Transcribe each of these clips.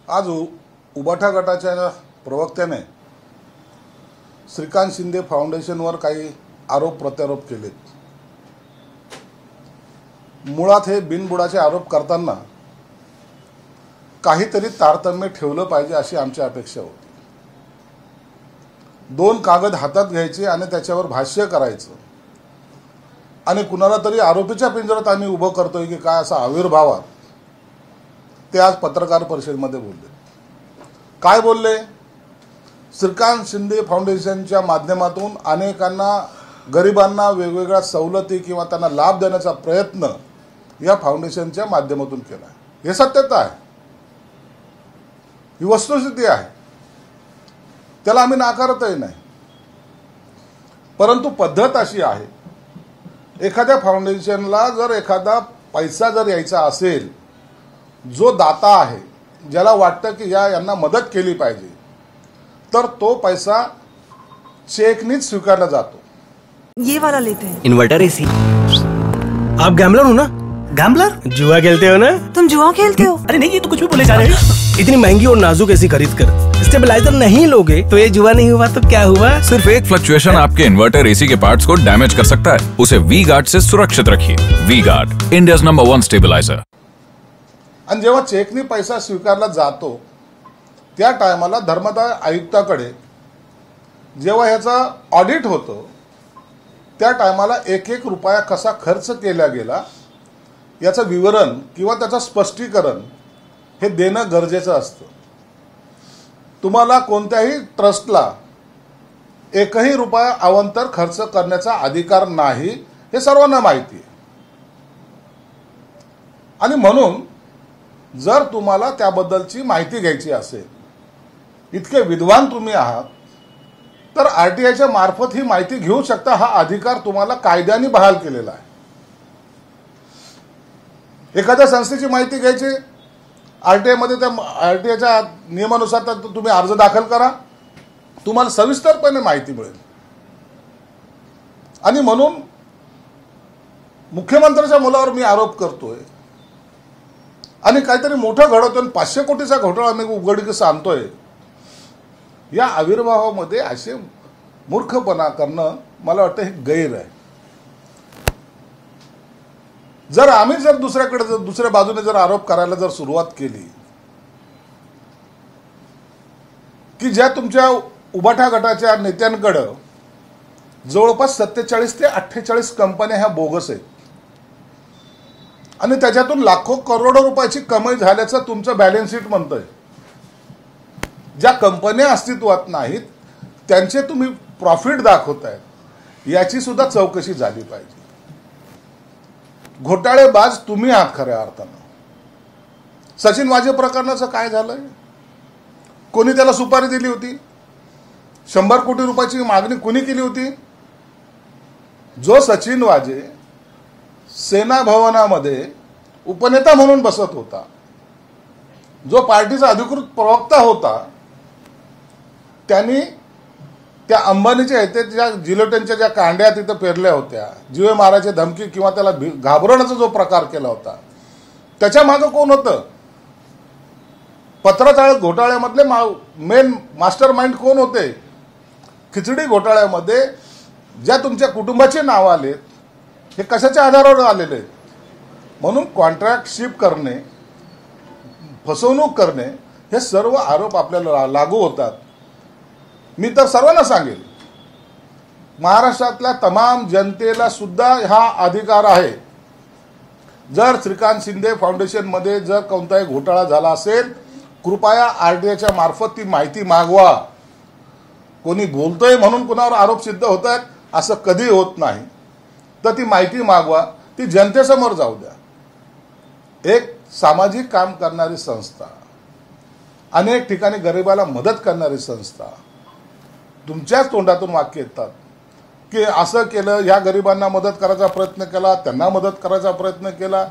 आज उबाठा गटाच्या प्रवक्त्याने श्रीकांत शिंदे फाउंडेशनवर काही आरोप प्रत्यारोप केलेत। मुळात हे बिनबुडाचे आरोप करताना काहीतरी तारतम्य ठेवलं पाहिजे अशी आमची अपेक्षा होती। दोन कागद हातात घ्यायचे आणि त्याच्यावर भाष्य करायचं आणि कुणाला तरी आरोपीच्या पिंजऱ्यात आम्ही उभं करतोय की काय असा आविर्भावात ते आज पत्रकार परिषदेमध्ये बोलले। काय बोलले? श्रीकांत शिंदे फाउंडेशनच्या माध्यमातून अनेकांना गरिबांना वेगवेगळ्या सवलती किंवा त्यांना लाभ देण्याचा प्रयत्न या फाउंडेशनच्या माध्यमातून केला। हे सत्यता आहे, ही वस्तुस्थिती आहे, त्याला आम्ही नाकारतही नाही। परंतु पद्धत अशी आहे, एखाद्या फाउंडेशनला जर एखादा पैसा जर यायचा असेल, जो दाता आहे ज्याला वाटतं की यांना मदत केली पाहिजे, तर तो पैसा चेकनीच स्वीकारला जातो। ये वाला लेते हैं। Inverter AC. आप गैम्बलर हो ना? गैम्बलर? जुआ खेलते हो ना? तुम जुआ खेलते हो? अरे नहीं, ये तो कुछ भी बोले जा रहे हैं। इतनी महंगी और नाजुक एसी खरीद कर स्टेबलाइजर नहीं लोगे तो ये जुआ नहीं हुआ तो क्या हुआ? सिर्फ एक फ्लक्चुएशन आपके इन्वर्टर एसी के पार्ट्स को डैमेज कर सकता है। उसे वी गार्ड से सुरक्षित रखिए। V guard, India's number 1 stabiliser. आणि जेव्हा चेकनी पैसा स्वीकारला जातो त्या टायमाला धर्मदाय आयुक्ताकडे जेव्हा ह्याचा ऑडिट होतो त्या टायमाला एक एक रुपया कसा खर्च केला गेला याचं विवरण किंवा त्याचं स्पष्टीकरण हे देणं गरजेचं असतं। तुम्हाला कोणत्याही ट्रस्टला एकही रुपया अवांतर खर्च करण्याचा अधिकार नाही, हे सर्वांना माहिती आहे। आणि म्हणून जर तुम्हाला त्याबद्दलची माहिती घ्यायची असेल, इतके विद्वान तुम्ही आहात, तर आरटीआयच्या मार्फत ही माहिती घेऊ शकता। हा अधिकार तुम्हाला कायद्याने बहाल केलेला आहे। एखाद्या संस्थेची माहिती घ्यायची आरटीआय मध्ये, त्या आरटीआयच्या नियमानुसार तुम्ही अर्ज दाखल करा, तुम्हाला सविस्तरपणे माहिती मिळेल। आणि म्हणून मुख्यमंत्र्यांच्या मुलावर मी आरोप करतोय आणि काहीतरी मोठं घडवतोय, 500 कोटीचा घोटाळा आम्ही उघडकीस आणतोय, या आविर्भावामध्ये असे मूर्खपणा करणं मला वाटतं हे गैर आहे। जर आम्ही जर दुसऱ्या बाजूने जर आरोप करायला जर सुरुवात केली की ज्या तुमच्या उबाठा गटाच्या नेत्यांकडे जवळपास 47 ते 48 कंपन्या ह्या बोगस आहेत आणि त्याच्यातून लाखो करोडो रुपयाची कमाई झाल्याचं तुमचं बॅलन्स शीट म्हणतंय, ज्या कंपन्या अस्तित्वात नाहीत त्यांचे तुम्ही प्रॉफिट दाखवताय, याची सुद्धा चौकशी झाली पाहिजे। घोटाळेबाज तुम्ही आहात खऱ्या अर्थानं। सचिन वाजे प्रकरणाचं काय झालंय? कोणी त्याला सुपारी दिली होती? 100 कोटी रुपयाची मागणी कोणी केली होती? जो सचिन वाजे सेना भवनामध्ये उपनेता म्हणून बसत होता, जो पार्टीचा अधिकृत प्रवक्ता होता, त्यांनी त्या अंबानीच्या येथे ज्या जिलेटिनच्या ज्या कांड्या तिथं पेरल्या होत्या, जीवे मारायची धमकी किंवा त्याला घाबरवण्याचा जो प्रकार केला होता, त्याच्या मागे कोण होतं? पत्रचाळ घोटाळ्यामधले मेन मास्टर माइंड कोण होते? खिचडी घोटाळ्यामध्ये ज्या तुमच्या कुटुंबाचे नाव आले, हे कशाच्या आधारावर आलेले आहेत? म्हणून कॉन्ट्रॅक्ट शिप करणे, फसवणूक करणे, हे सर्व आरोप आपल्याला लागू होतात। मी तर सर्वांना सांगेल, महाराष्ट्रातल्या तमाम जनतेला सुद्धा हा अधिकार आहे। जर श्रीकांत शिंदे फाउंडेशन मध्ये जर कोणताही घोटाळा झाला असेल, कृपया आरटीआयच्या मार्फत ती माहिती मागवा। कोणी बोलतोय म्हणून कुणावर आरोप सिद्ध होत आहेत असं कधी होत नाही, तर ती माहिती मागवा, ती जनतेसमोर जाऊ द्या। एक सामाजिक काम करणारी संस्था, अनेक ठिकाणी गरिबाला मदत करणारी संस्था, तुमच्याच तोंडातून वाक्य येतात की असं केलं, या गरिबांना मदत करायचा प्रयत्न केला, त्यांना मदत करायचा प्रयत्न केला।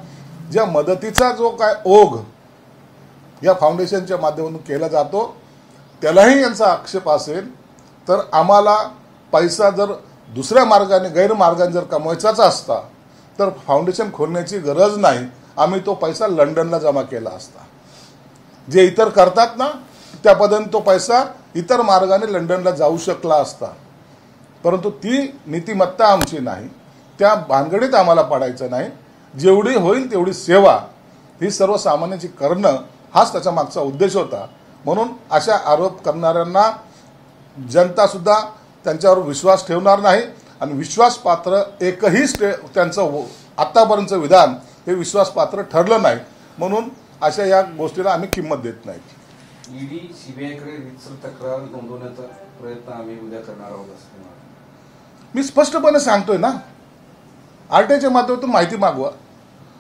ज्या मदतीचा जो काय ओघ या फाउंडेशनच्या माध्यमातून केला जातो, त्यालाही यांचा आक्षेप असेल, तर आम्हाला पैसा जर दुसऱ्या मार्गाने गैरमार्गाने जर कमवायचाच असता तर फाउंडेशन खोलण्याची गरज नाही, आम्ही तो पैसा लंडनला जमा केला असता। जे इतर करतात ना त्यापर्यंत तो पैसा इतर मार्गाने लंडनला जाऊ शकला असता, परंतु ती नीतिमत्ता आमची नाही, त्या भानगडीत आम्हाला पडायचं नाही. जेवढी होईल तेवढी सेवा ही सर्वसामान्यांची करणं हाच त्याच्या मागचा उद्देश होता. म्हणून अशा आरोप करणाऱ्यांना जनता सुद्धा त्यांच्यावर विश्वास ठेवणार नाही आणि विश्वासपात्र एकही त्यांचं आतापर्यंतचं विधान हे विश्वासपात्र ठरलं नाही. म्हणून अशा या गोष्टीला आम्ही किंमत देत नाही. ईडी सीबीआयकडे रीतसर तक्रार नोंदवण्याचा प्रयत्न आम्ही उद्या करणार आहोत असं मी स्पष्टपणे सांगतोय ना, आरटीआयच्या माध्यमातून माहिती मागवा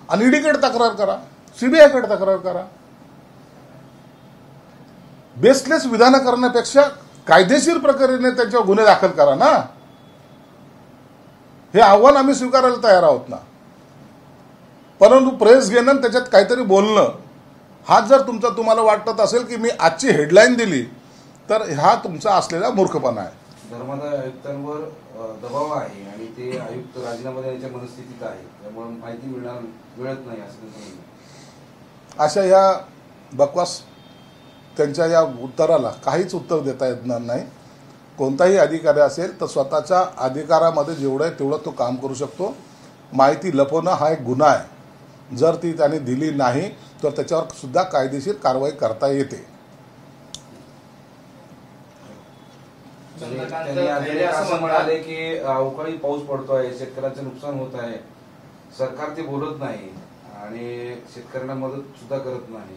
आणि ईडीकडे तक्रार करा, सीबीआयकडे तक्रार करा. बेसलेस विधानं करण्यापेक्षा कायदेशीर प्रकारे त्यांच्यावर गुन्हे दाखल करा ना. हे आव्हान आम्ही स्वीकारायला तयार आहोत ना. परंतु प्रेस घेणं आणि त्याच्यात काहीतरी बोलणं हा जर तुम्हाला वाटत असेल की मी आजची हेडलाईन दिली तर हा तुमचा असलेला मूर्खपणा आहे. धर्मादाय आयुक्तांवर दबाव आहे आणि ते आयुक्त राजीनामा देण्याच्या मनस्थितीत आहे, त्यामुळे माहिती मिळत नाही असं त्यांचं म्हणणं. अशा या बकवास त्यांच्या या उत्तराला काहीच उत्तर देता येणार नाही. कोणताही अधिकारी असेल तर स्वतःच्या अधिकारामध्ये जेवढं आहे तेवढं तो काम करू शकतो. माहिती लपवणं हा एक गुन्हा आहे. जर ती त्याने दिली नाही तर त्याच्यावर सुद्धा कायदेशीर कारवाई करता येते. त्यांनी असं म्हणाले की अवकाळी पाऊस पडतोय, शेतकऱ्यांचं नुकसान होत आहे, सरकार ते बोलत नाही आणि शेतकऱ्यांना मदत सुद्धा करत नाही,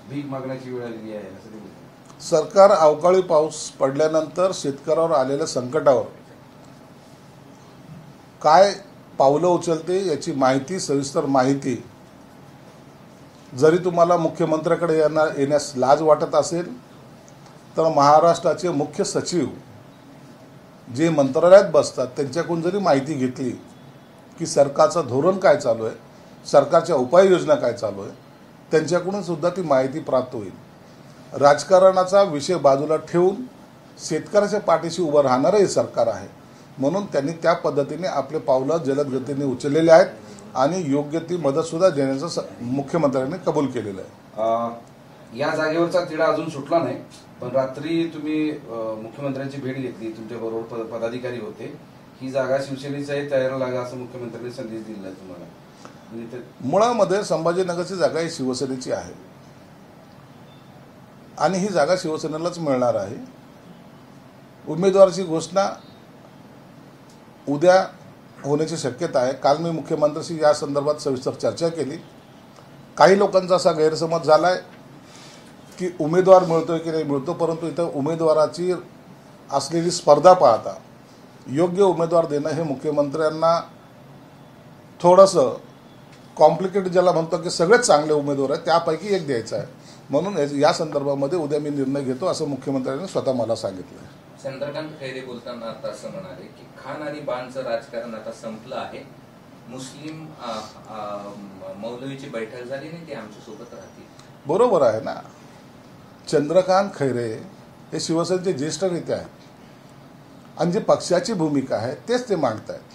भीक मागण्याची वेळ आलेली आहे असं ते बोलतात. सरकार अवकाळी पाऊस पडल्यानंतर शेतकऱ्यावर आलेल्या संकटावर काय पावलं उचलते याची माहिती, सविस्तर माहिती जरी तुम्हाला मुख्यमंत्र्याकडे येण्यास लाज वाटत असेल तर महाराष्ट्राचे मुख्य सचिव जे मंत्रालयात बसतात त्यांच्याकडून जरी माहिती घेतली की सरकारचं धोरण काय चालू आहे, सरकारच्या उपाययोजना काय चालू आहे, त्यांच्याकडून सुद्धा ती माहिती प्राप्त होईल. राजकारणाचा विषय बाजूला ठेवून शेतकऱ्याच्या पाठीशी उभं राहणारं हे सरकार आहे. म्हणून त्यांनी त्या पद्धतीने आपले पावलं जलद गतीने उचललेले आहेत आणि योग्य ती मदत सुद्धा देण्याचं मुख्यमंत्र्यांनी कबूल केलेलं आहे. या जागेवरचा तिढा अजून सुटला नाही, पण रात्री तुम्ही मुख्यमंत्र्यांची भेट घेतली, तुमच्या बरोबर पदाधिकारी होते. ही जागा शिवसेनेची आहे, तयार लागा असं मुख्यमंत्र्यांनी संदेश दिला तुम्हाला. म्हणजे मुळामध्ये संभाजीनगरची जागा ही शिवसेनेची आहे आणि ही जागा शिवसेनेलाच मिळणार आहे. उमेदवाराची घोषणा उद्या होण्याची शक्यता आहे. काल मी मुख्यमंत्र्यांशी या संदर्भात सविस्तर चर्चा केली. काही लोकांचा असा गैरसमज झाला आहे की उमेदवार मिळतोय की नाही मिळतो, परंतु इथं उमेदवाराची असलेली स्पर्धा पाहता योग्य उमेदवार देणं हे मुख्यमंत्र्यांना थोडंसं कॉम्प्लिकेटेड, ज्याला म्हणतो की सगळेच चांगले उमेदवार आहेत त्यापैकी एक द्यायचा आहे. म्हणून या संदर्भामध्ये उद्या मी निर्णय घेतो असं मुख्यमंत्र्यांनी स्वतः मला सांगितलं. चंद्रकांत खैरे बोलताना आता असं म्हणाले की खान आणि बाणचं राजकारण आता संपलं आहे, मुस्लिम मौलवीची बैठक झाली नाही, ते आमच्या सोबत राहतील. बरोबर आहे ना. चंद्रकांत खैरे हे शिवसेनेचे ज्येष्ठ नेते आहेत आणि जी पक्षाची भूमिका आहे तेच ते मांडत आहेत.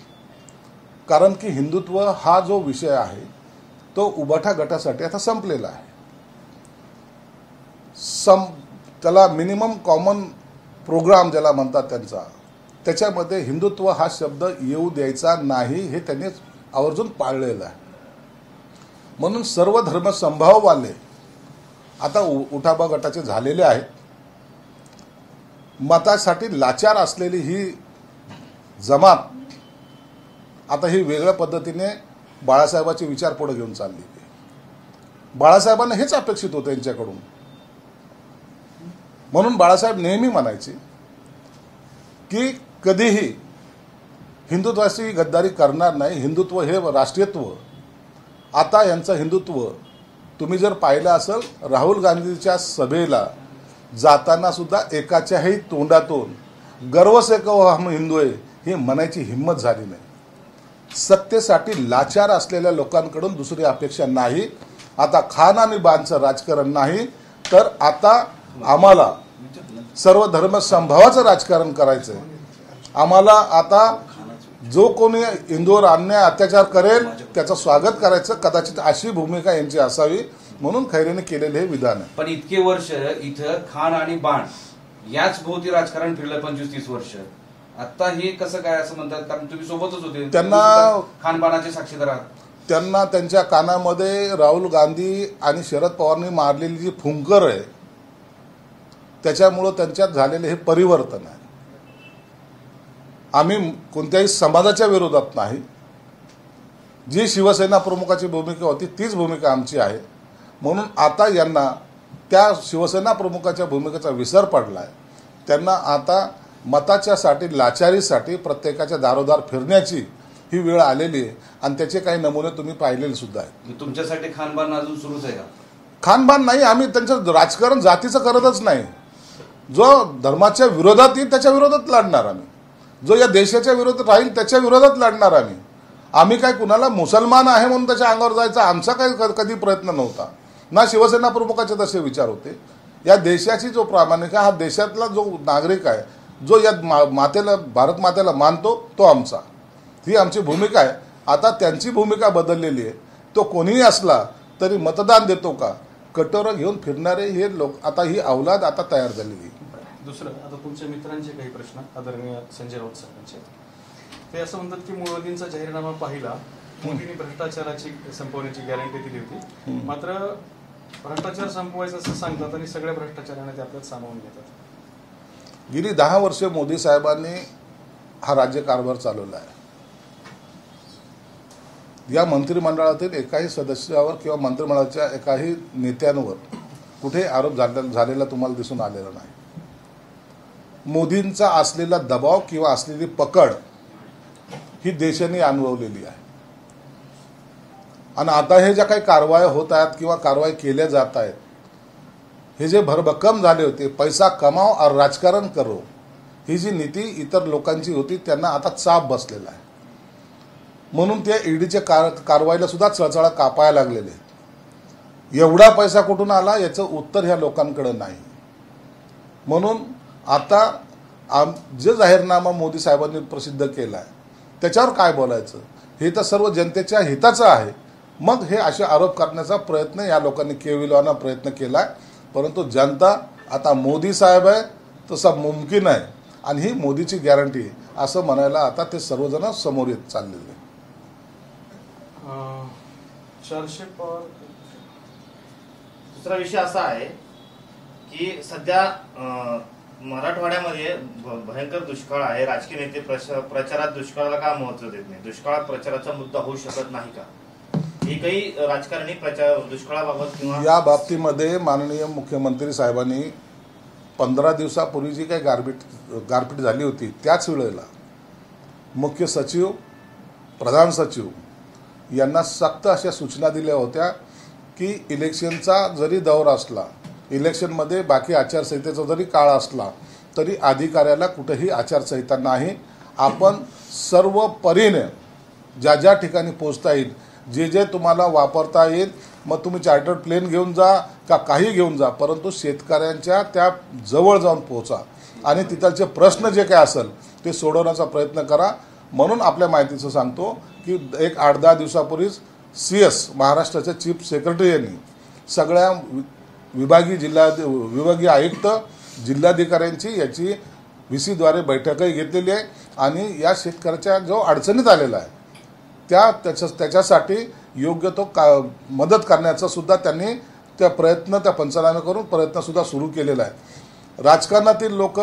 कारण की हिंदुत्व हा जो विषय आहे तो उबाठा गटासाठी आता संपलेला आहे. त्याला मिनिमम कॉमन प्रोग्राम ज्याला म्हणतात त्याच्यामध्ये हिंदुत्व हा शब्द येऊ द्यायचा नाही हे त्यांनी आवर्जून पाळलेलं आहे. म्हणून सर्व धर्म संभाववाले आता उठाबा गटाचे झालेले आहेत. मतासाठी लाचार असलेली ही जमात आता ही वेगळ्या पद्धतीने बाळासाहेबांचे विचार पुढे घेऊन चालली. बाळासाहेबांना हेच अपेक्षित होतं यांच्याकडून. म्हणून बाळासाहेब नेहमी म्हणायचे की कधीही हिंदुत्वाची गद्दारी करणार नाही, हिंदुत्व हे राष्ट्रीयत्व. आता यांचं हिंदुत्व तुम्ही जर पाहिलं असेल राहुल गांधीच्या सभेला जाताना सुद्धा एकाच्याही तोंडातून गर्व से कहो हम हिंदू आहे हे म्हणायची हिंमत झाली नाही. सत्तेसाठी लाचार असलेल्या लोकांकडून दुसरी अपेक्षा नाही. आता खान आणि बाणचं राजकारण नाही तर आता आम्हाला सर्व धर्म संभावाचं राजकारण करायचंय. आम्हाला आता जो कोणी हिंदूवर अन्याय अत्याचार करेल त्याचं स्वागत करायचं, कदाचित अशी भूमिका यांची असावी म्हणून खैरेने केलेले हे विधान आहे. पण इतके वर्ष इथं खाण आणि बाण याच भोवती राजकारण फिरलं 25-30 वर्ष. आता हे कसं काय असं म्हणतात, कारण तुम्ही सोबतच होते, त्यांना खानबाणाचे साक्षीदार आहात. त्यांना त्यांच्या कानामध्ये राहुल गांधी आणि शरद पवारांनी मारलेली जी फुंकर आहे त्याच्यामुळं त्यांच्यात झालेले हे परिवर्तन आहे. आम्ही कोणत्याही समाजाच्या विरोधात नाही. जी शिवसेना प्रमुखाची भूमिका होती तीच भूमिका आमची आहे. म्हणून आता यांना त्या शिवसेना प्रमुखाच्या भूमिकेचा विसर पडलाय. त्यांना आता मताच्यासाठी लाचारीसाठी प्रत्येकाच्या दारोदार फिरण्याची ही वेळ आलेली आहे आणि त्याचे काही नमुने तुम्ही पाहिलेले सुद्धा आहेत. तुमच्यासाठी खानबाण अजून सुरूच आहे का? खानबाण नाही, आम्ही त्यांचं राजकारण जातीचं करतच नाही. जो धर्माच्या विरोधात येईल त्याच्या विरोधात लढणार आम्ही, जो या देशाच्या विरोधात राहील त्याच्या विरोधात लढणार आम्ही. आम्ही काय कुणाला मुसलमान आहे म्हणून त्याच्या अंगावर जायचा आमचा काही कधी प्रयत्न नव्हता, ना शिवसेना प्रमुखाचे तसे विचार होते. या देशाची जो प्रामाणिक आहे, हा देशातला जो नागरिक आहे, जो या मातेला भारत मातेला मानतो तो आमचा, ही आमची भूमिका आहे. आता त्यांची भूमिका बदललेली आहे. तो कोणीही असला तरी मतदान देतो का, कटोरं घेऊन फिरणारे हे लोक, आता ही अवलाद आता तयार झालेली आहे. दुसरं, आता तुमच्या मित्रांचे काही प्रश्न आदरणीय संजय राऊत साहेबांचे, ते असं म्हणतात की मोदींचा जाहीरनामा पाहिला, मोदींनी भ्रष्टाचाराची संपवण्याची गॅरंटी दिली होती, मात्र भ्रष्टाचार संपवायचं असं सांगतात आणि सगळ्या भ्रष्टाचाराने ते आपल्याला सामावून घेतात. गेली 10 वर्षे मोदी साहेबांनी हा राज्यकारभार चालवला आहे. या मंत्रिमंडळातील एकाही सदस्यावर किंवा मंत्रिमंडळाच्या एकाही नेत्यांवर कुठे आरोप झालेला तुम्हाला दिसून आलेला नाही. मोदींचा असलेला दबाव किंवा असलेली पकड ही देशाने अनुभवलेली आहे. आणि आता हे ज्या काही कारवाया होत आहेत किंवा कारवाई केल्या जात आहेत, हे जे भरभक्कम झाले होते, पैसा कमाव और राजकारण करो, ही जी नीती इतर लोकांची होती त्यांना आता चाप बसलेला आहे. म्हणून त्या ईडीच्या कारवाईला सुद्धा चळचळा कापायला लागलेले. एवढा पैसा कुठून आला याचं उत्तर ह्या लोकांकडे नाही. म्हणून आता जे जाहीरनामा मोदी साहेबांनी प्रसिद्ध केला आहे त्याच्यावर काय बोलायचं, हे तर सर्व जनतेच्या हिताचं आहे. मग हे असे आरोप करण्याचा प्रयत्न या लोकांनी केविलवाना प्रयत्न केला, परंतु जनता आता मोदी साहेब आहे तसा मुमकिन आहे आणि ही मोदीची गॅरंटी असं म्हणायला आता ते सर्वजण समोर येत चाललेले. 400 पार. दुसरा विषय असा आहे की सध्या मराठवाड्यामध्ये भयंकर दुष्काळ आहे. राजकीय नेते प्रचारात दुष्काळाला का महत्व देत नाही? दुष्काळात प्रचाराचा मुद्दा होऊ शकत नाही का? एकही राजकारणी दुष्काळाबाबत किंवा या बाबतीमध्ये माननीय मुख्यमंत्री साहेबांनी 15 दिवसापूर्वी जी काही गारपीट झाली होती त्याच वेळेला मुख्य सचिव, प्रधान सचिव यांना सक्त अशा सूचना दिल्या होत्या की इलेक्शनचा जरी दौर असला, इलेक्शनमध्ये बाकी आचारसंहितेचा जरी काळ असला तरी अधिकाऱ्याला कुठेही आचारसंहिता नाही. आपण सर्व परीने ज्या ज्या ठिकाणी पोहोचता येईल, जे जे तुम्हाला वापरता येईल, मग तुम्ही चार्टर्ड प्लेन घेऊन जा का काही घेऊन जा, परंतु शेतकऱ्यांच्या त्या जवळ जाऊन पोहोचा आणि तिथलचे प्रश्न जे काय असेल ते सोडवण्याचा प्रयत्न करा. म्हणून आपल्या माहितीचं सांगतो की एक 8-10 दिवसापूर्वीच CS महाराष्ट्राचे चीफ सेक्रेटरी यांनी सगळ्या विभागीय आयुक्त, जिल्हाधिकाऱ्यांची याची VC द्वारे बैठकही घेतलेली आहे आणि या शेतकऱ्याच्या जो अडचणीत आलेला आहे त्याच्यासाठी योग्य तो मदत करण्याचा सुद्धा त्यांनी त्या पंचनामे करून प्रयत्न सुद्धा सुरू केलेला आहे. राजकारणातील लोक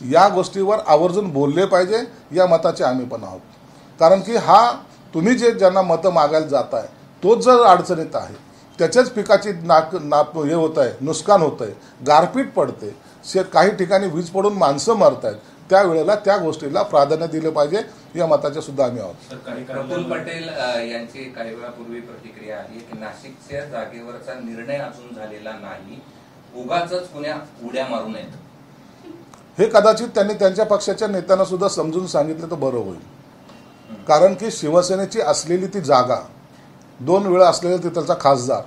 या गोष्टीवर आवर्जून बोलले पाहिजे, या मताचे आम्ही पण आहोत. कारण की हा तुम्ही जे ज्यांना मतं मागायला जात आहे तोच जर अडचणीत आहे, त्याच्याच पिकाची हे होत आहे, नुकसान होत आहे, गारपीट पडते, काही ठिकाणी वीज पडून माणसं मरत आहेत, त्यावेळेला त्या गोष्टीला प्राधान्य दिलं पाहिजे, या मताचे सुद्धा आम्ही आहोत. प्रफुल्ल पटेल यांची काही वेळापूर्वी प्रतिक्रिया आली की नाशिकच्या जागेवरचा निर्णय अजून झालेला नाही, उगाचच कुण्या उड्या मारू नयेत. हे कदाचित त्यांनी त्यांच्या पक्षाच्या नेत्यांना सुद्धा समजून सांगितलं तर बरं होईल. कारण की शिवसेनेची असलेली ती जागा, 2 वेळा असलेला तिथलचा खासदार,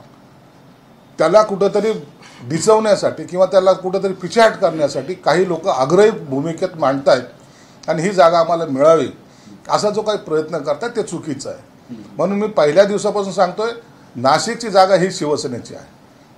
त्याला कुठेतरी डिचवण्यासाठी किंवा त्याला कुठेतरी पिछेहाट करण्यासाठी काही लोक आग्रही भूमिकेत मांडतायत आणि ही जागा आम्हाला मिळावी असा जो काही प्रयत्न करतात ते चुकीचं आहे. म्हणून मी पहिल्या दिवसापासून सांगतोय, नाशिकची जागा ही शिवसेनेची आहे.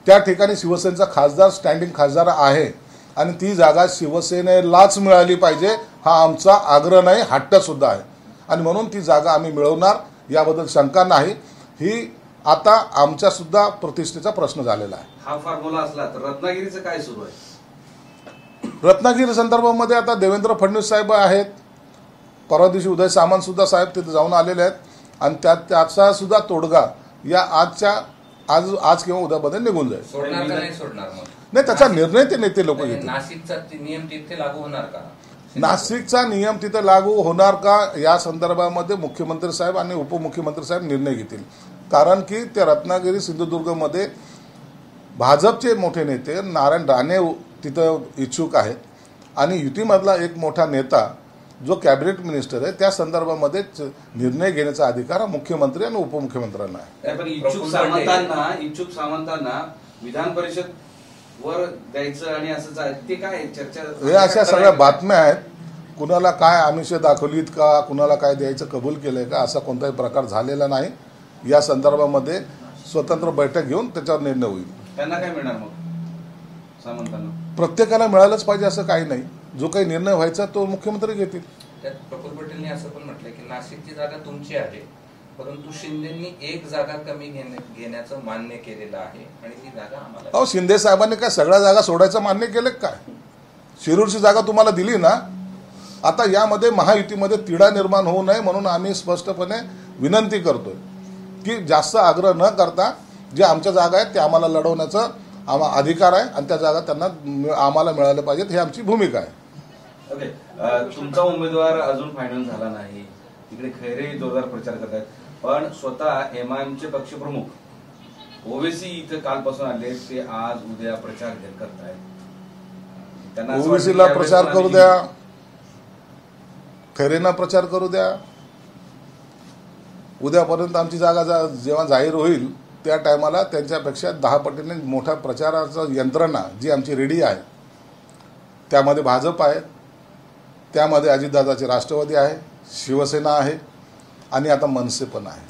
त्या ठिकाणी शिवसेनेचा खासदार स्टँडिंग खासदार आहे आणि ती जागा शिवसेनेलाच मिळाली पाहिजे हा आमचा आग्रह नाही, हट्ट सुद्धा आहे. आणि म्हणून ती जागा आम्ही मिळवणार, याबद्दल शंका नाही. ही आता आमच्या सुद्धा प्रतिष्ठेचा प्रश्न झालेला आहे. हा फॉर्म्युला असला तर रत्नागिरीचं काय सुरू आहे? रत्नागिरी संदर्भामध्ये आता देवेंद्र फडणवीस साहेब आहेत, परवा दिवशी उदय सामंत सुद्धा साहेब तिथे जाऊन आलेले आहेत आणि त्याचा सुद्धा तोडगा या आज किंवा उद्यामध्ये निघून जाईल. सोडणार का नाही सोडणार मग? नाही, त्याचा निर्णय ते नेते लोक घेतील. नाशिकचा नियम तिथे लागू होणार का? नाशिकचा नियम तिथे लागू होणार का या संदर्भामध्ये मुख्यमंत्री साहेब आणि उपमुख्यमंत्री साहेब निर्णय घेतील. कारण की त्या रत्नागिरी सिंधुदुर्गमध्ये भाजपचे मोठे नेते नारायण राणे तिथं इच्छुक आहेत आणि युतीमधला एक मोठा नेता जो कॅबिनेट मिनिस्टर आहे त्या संदर्भामध्ये निर्णय घेण्याचा अधिकार मुख्यमंत्री आणि उपमुख्यमंत्र्यांना आहे. पण इच्छुक सामंतांना विधान परिषद वर द्यायचं आणि असं ते काय चर्चा? हे अशा सगळ्या बातम्या आहेत. कुणाला काय आमिष दाखवलीत का, कुणाला काय द्यायचं कबूल केलंय का, असा कोणताही प्रकार झालेला नाही. या संदर्भामध्ये स्वतंत्र बैठक घेऊन त्याच्यावर निर्णय होईल. त्यांना काय मिळणार मग सामंतांना? प्रत्येकाला मिळालंच पाहिजे असं काही नाही. जो काही निर्णय व्हायचा तो मुख्यमंत्री घेतील. त्यात प्रफुल्ल पटेलने असं पण म्हटलंय की नाशिकची जागा तुमची आहे, परंतु शिंदेंनी एक जागा कमी घेण्याचं मान्य केलेलं आहे आणि ती जागा आम्हाला. अहो, शिंदे साहेबांनी काय सगळ्या जागा सोडायचं मान्य केलं काय? शिरूरची जागा तुम्हाला दिली ना. आता यामध्ये महायुतीमध्ये तिढा निर्माण होऊ नये म्हणून आम्ही स्पष्टपणे विनंती करतोय की जास्त आग्रह न करता जे आमच्या जागा आहेत त्या आम्हाला लढवण्याचा अधिकार आहे आणि त्या जागा त्यांना आम्हाला मिळाल्या पाहिजेत, ही आमची भूमिका आहे. ओके, तुमचा उमेदवार अजून फायनल झाला नाही. तिकडे खैरे जोरदार प्रचार करत आहेत, पण स्वतः एमआयएमचे पक्षप्रमुख ओवेसी इथे कालपासून आले, ते आज उद्या प्रचार करतायत. त्यांना ओवेसीला प्रचार करू द्या, खैरेंना प्रचार करू द्या. उद्यापर्यंत आमची जागा जेव्हा जाहीर होईल त्या टायमाला त्यांच्यापेक्षा 10 पटीने मोठ्या प्रचाराचं यंत्रणा जी आमची रेडी आहे, त्यामध्ये भाजप आहे, त्यामध्ये अजितदादाचे राष्ट्रवादी आहे, शिवसेना आहे आणि आता मनसे पण आहे.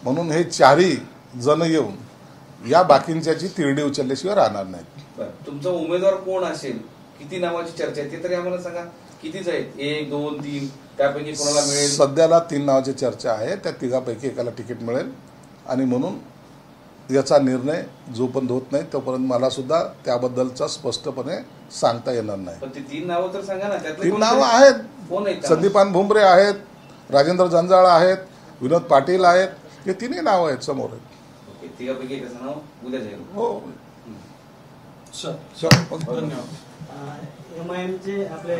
म्हणून हे चारही जण येऊन या बाकींच्याची तिरडी उचलल्याशिवाय राहणार नाहीत. तुमचा उमेदवार कोण असेल, किती नावाची चर्चा आहे ते तरी आम्हाला सांगा. कितीच आहेत? 1, 2, 3 त्यापैकी कोणाला मिळेल? सध्याला 3 नावाची चर्चा आहे. त्या तिघापैकी एकाला तिकीट मिळेल आणि म्हणून याचा निर्णय जोपर्यंत होत नाही तोपर्यंत मला सुद्धा त्याबद्दलचा स्पष्टपणे सांगता येणार नाही. पण ती 3 नावं तर सांगा ना. 3 नावं आहेत. कोण आहेत? संदीपान भुमरे आहेत, राजेंद्र जंजाळ आहेत, विनोद पाटील आहेत. हे 3ही नावं आहेत समोर. तिघापैकी एकाचं नाव उद्या जाईल. हो, धन्यवाद. एमआयएमचे आपले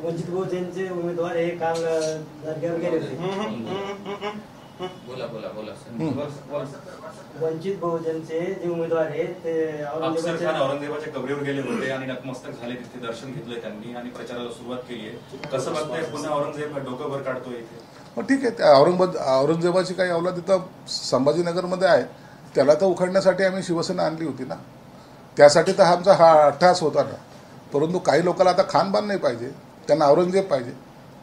वंचित बहुजनचे उमेदवार हे काल जागेवर गेले होते. वंचित बहुजनचे जे उमेदवार आहेत ते औरंगजेबाच्या कबरीवर गेले होते आणि नतमस्तक झाले. तिथे दर्शन घेतलंय त्यांनी आणि प्रचाराला सुरुवात केली आहे. कसं बघताय पुन्हा औरंगजेब डोकं वर काढतोय इथे? ठीक आहे. त्या औरंगजेबाची काही अवलाद तिथं संभाजीनगरमध्ये आहे, त्याला तर उखडण्यासाठी आम्ही शिवसेना आणली होती ना. त्यासाठी तर आमचा हा अट्टहास होता ना. परंतु काही लोकांना आता खानबान नाही पाहिजे, त्यांना औरंगजेब पाहिजे.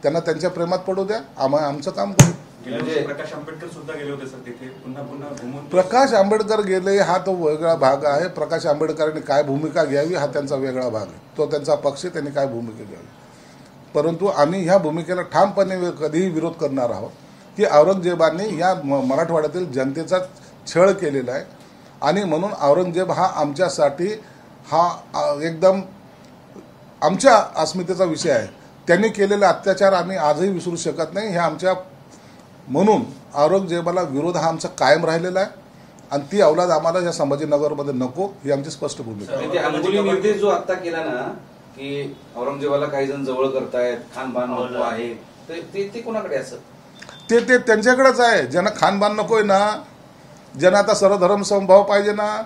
त्यांना त्यांच्या प्रेमात पडू द्या, आमचं काम करू. प्रकाश आंबेडकर सुद्धा गेले होते सर तिथे. पुन्हा प्रकाश आंबेडकर गेले हा तो वेगळा भाग आहे. प्रकाश आंबेडकरांनी काय भूमिका घ्यावी हा त्यांचा वेगळा भाग आहे. तो त्यांचा पक्ष, त्यांनी काय भूमिका घ्यावी. परंतु आम्ही ह्या भूमिकेला ठामपणे कधीही विरोध करणार आहोत की औरंगजेबांनी या मराठवाड्यातील जनतेचा छळ केलेला आहे आणि म्हणून औरंगजेब हा आमच्यासाठी हा एकदम आमच्या अस्मितेचा विषय आहे. त्यांनी केलेले अत्याचार आम्ही आजही विसरू शकत नाही. हे आमच्या म्हणून औरंगजेबाला विरोध हा आमचा कायम राहिलेला आहे आणि ती अवलाद आम्हाला या संभाजीनगरमध्ये नको, ही आमची स्पष्ट भूमिका आहे. अंगुली निर्देश जो आता केला ना की औरंगजेबाला काही जण जवळ करतायत, खानबान नको आहे, ते कोणाकडे असं? ते त्यांच्याकडेच आहे. ज्यांना खानबान नकोय ना, ज्यांना आता सर्वधर्म समभाव पाहिजे ना,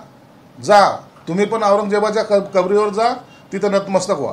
जा तुम्ही पण औरंगजेबाच्या कबरीवर जा, तिथं नतमस्तक व्हा.